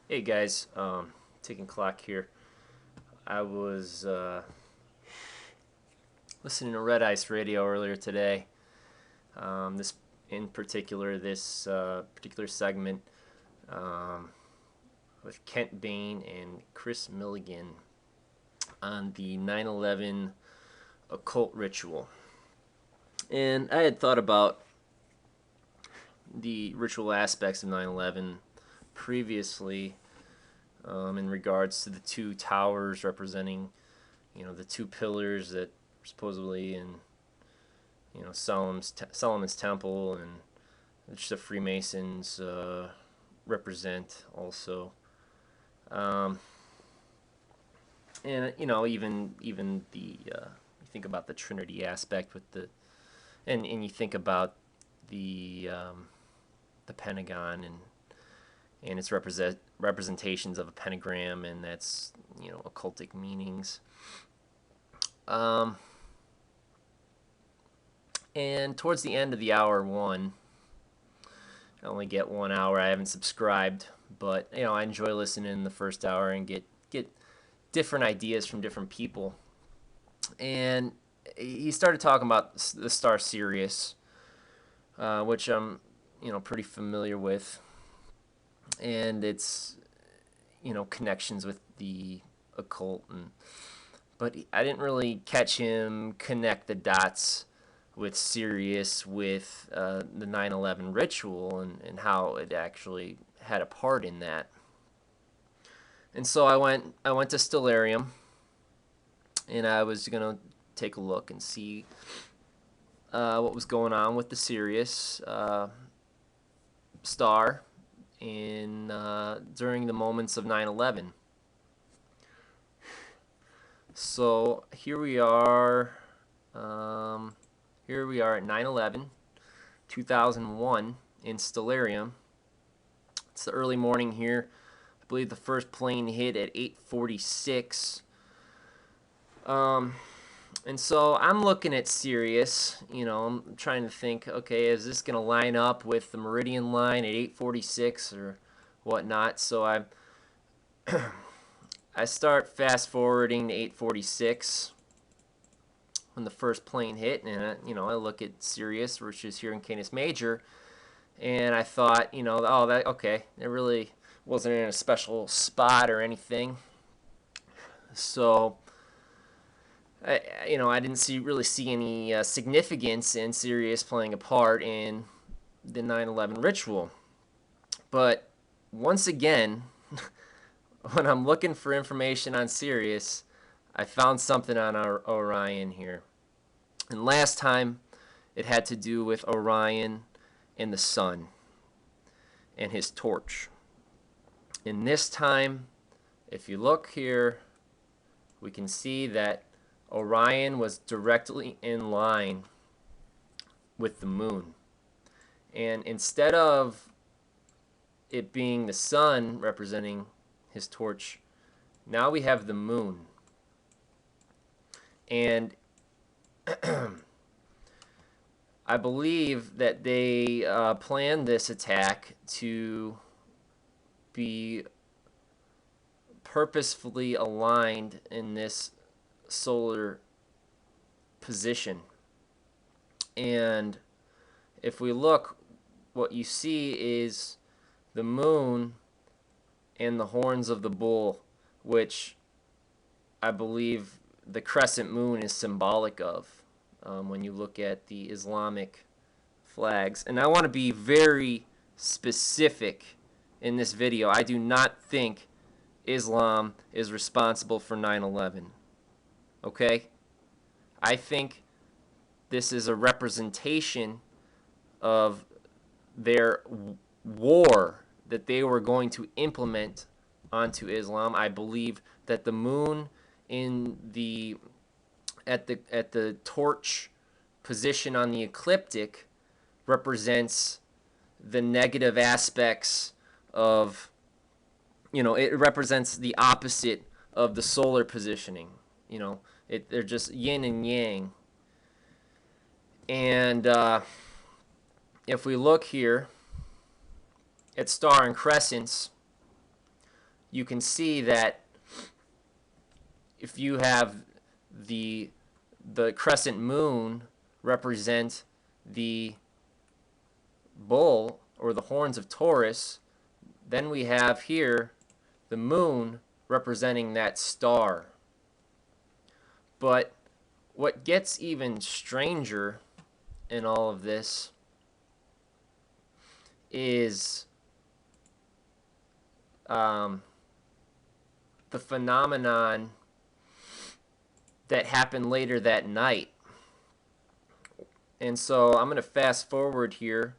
Hey guys, ticking clock here. I was listening to Red Ice Radio earlier today. This, in particular, this particular segment um, with Kent Bain and Chris Milligan on the 9/11 occult ritual. And I had thought about the ritual aspects of 9/11 previously, in regards to the two towers representing, the two pillars that supposedly in, Solomon's Temple, and which the Freemasons represent also. Um, and even the you think about the Trinity aspect with the and you think about the Pentagon and its representations of a pentagram, and that's occultic meanings. Um, and towards the end of the hour one, I only get 1 hour. I haven't subscribed, but I enjoy listening in the first hour and get different ideas from different people. And he started talking about the star Sirius, which I'm pretty familiar with, and its connections with the occult, but I didn't really catch him connect the dots with Sirius with the 9/11 ritual, and how it actually had a part in that. And so I went to Stellarium, and I was gonna take a look and see what was going on with the Sirius star in during the moments of 9/11. So here we are. Here we are at 9/11, 2001 in Stellarium. It's the early morning here. I believe the first plane hit at 8:46. And so I'm looking at Sirius. I'm trying to think, okay, is this going to line up with the Meridian line at 8:46 or whatnot? So I start fast forwarding to 8:46 when the first plane hit, and I look at Sirius, which is here in Canis Major, and I thought, oh, that okay, it really wasn't in a special spot or anything. So I didn't really see any significance in Sirius playing a part in the 9/11 ritual. But once again, when I'm looking for information on Sirius, I found something on our Orion here. And last time, it had to do with Orion and the sun and his torch. And this time, if you look here, we can see that Orion was directly in line with the moon. And instead of it being the sun representing his torch, now we have the moon. And I believe that they planned this attack to be purposefully aligned in this solar position. And if we look, what you see is the moon and the horns of the bull, which I believe the crescent moon is symbolic of, when you look at the Islamic flags. And I want to be very specific in this video. I do not think Islam is responsible for 9/11. Okay? I think this is a representation of their war that they were going to implement onto Islam. I believe that the moon in the at the torch position on the ecliptic represents the negative aspects of, it represents the opposite of the solar positioning. They're just yin and yang. And if we look here at star and crescents, you can see that if you have the crescent moon represent the bull or the horns of Taurus, then we have here the moon representing that star. But what gets even stranger in all of this is the phenomenon that happened later that night. And so I'm going to fast forward here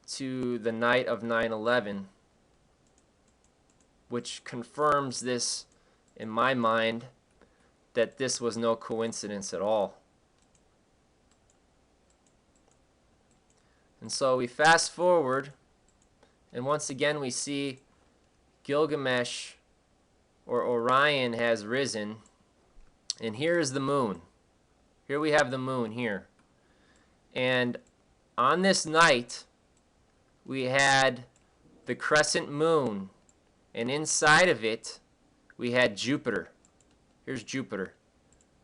to the night of 9/11, which confirms this in my mind, that this was no coincidence at all. And so we fast forward, and once again we see Gilgamesh, or Orion, has risen, and here is the moon. Here we have the moon here. And on this night, we had the crescent moon, and inside of it, we had Jupiter. Here's Jupiter.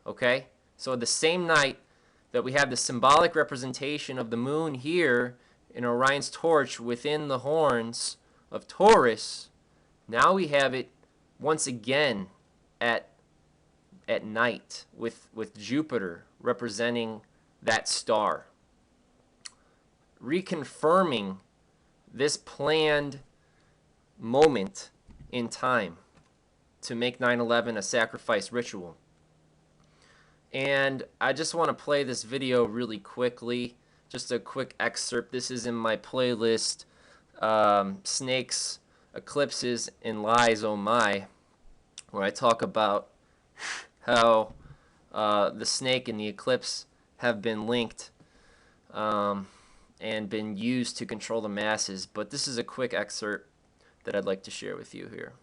Okay? So the same night that we have the symbolic representation of the moon here in Orion's torch within the horns of Taurus, now we have it once again at night with Jupiter representing that star, reconfirming this planned moment in time to make 9/11 a sacrifice ritual. And I just want to play this video really quickly, just a quick excerpt. This is in my playlist, Snakes, Eclipses, and Lies, Oh My, where I talk about how the snake and the eclipse have been linked and been used to control the masses. But this is a quick excerpt that I'd like to share with you here.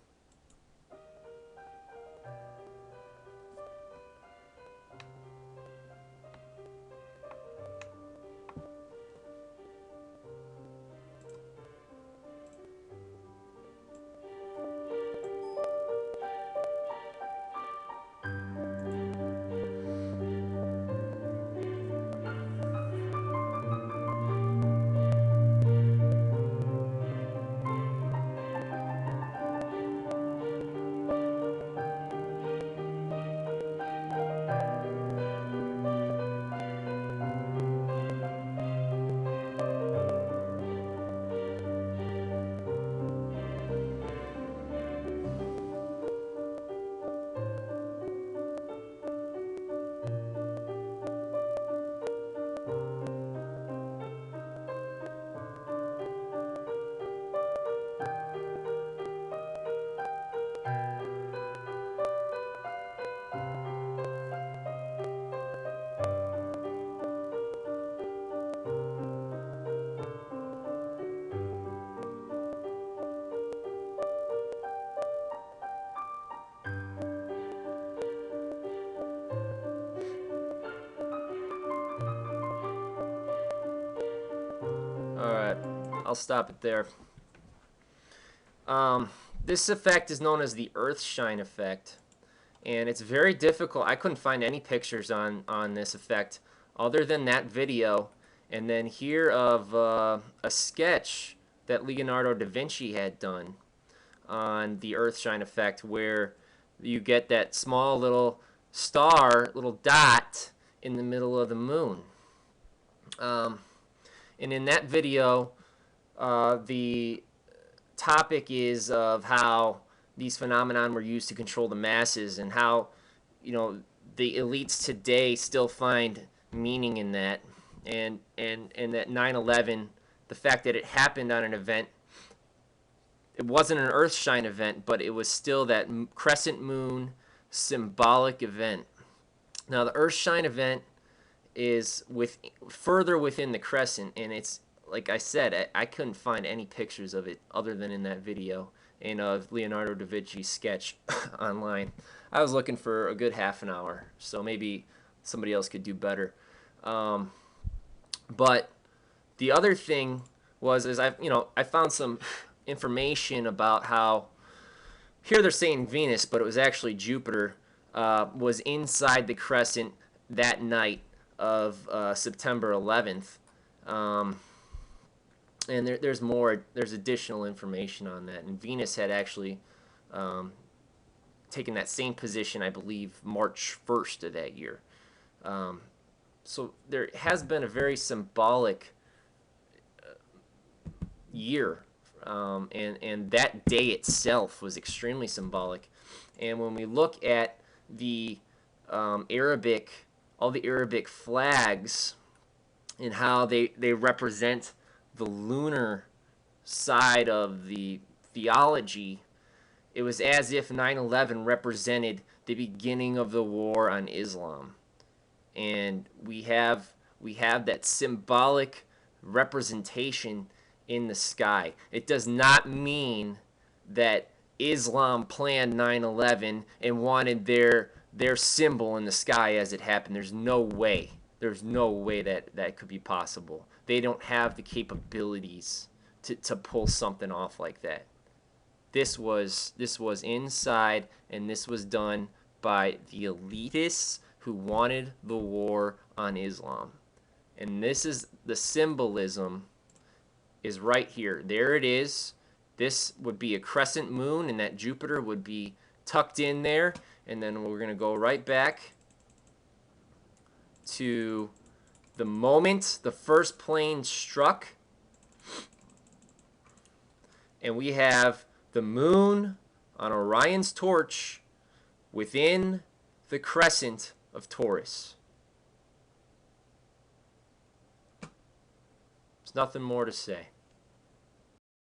Alright, I'll stop it there. This effect is known as the Earthshine effect, and it's very difficult. I couldn't find any pictures on this effect other than that video, and then here of a sketch that Leonardo da Vinci had done on the Earthshine effect, where you get that small little star, little dot in the middle of the moon. And in that video, the topic is of how these phenomenon were used to control the masses, and how, you know, the elites today still find meaning in that, and that 9/11, the fact that it happened on an event, it wasn't an Earthshine event, but it was still that crescent moon symbolic event. Now the Earthshine event is further within the crescent, and it's, like I said, I couldn't find any pictures of it other than in that video and of Leonardo da Vinci's sketch online. I was looking for a good half an hour, so maybe somebody else could do better. But the other thing was, I found some information about how, here they're saying Venus, but it was actually Jupiter, was inside the crescent that night of September 11th. Um, and there's additional information on that. And Venus had actually um, taken that same position, I believe, March 1st of that year. Um, so there has been a very symbolic year, and that day itself was extremely symbolic. And when we look at the Arabic, all the Arabic flags, and how they represent the lunar side of the theology, it was as if 9/11 represented the beginning of the war on Islam. And we have that symbolic representation in the sky. It does not mean that Islam planned 9/11 and wanted their symbol in the sky as it happened. There's no way. There's no way that could be possible. They don't have the capabilities to pull something off like that. This was inside, and this was done by the elitists who wanted the war on Islam. And this is the symbolism is right here. There it is. This would be a crescent moon, and that Jupiter would be tucked in there. And then we're going to go right back to the moment the first plane struck. And we have the moon on Orion's torch within the crescent of Taurus. There's nothing more to say.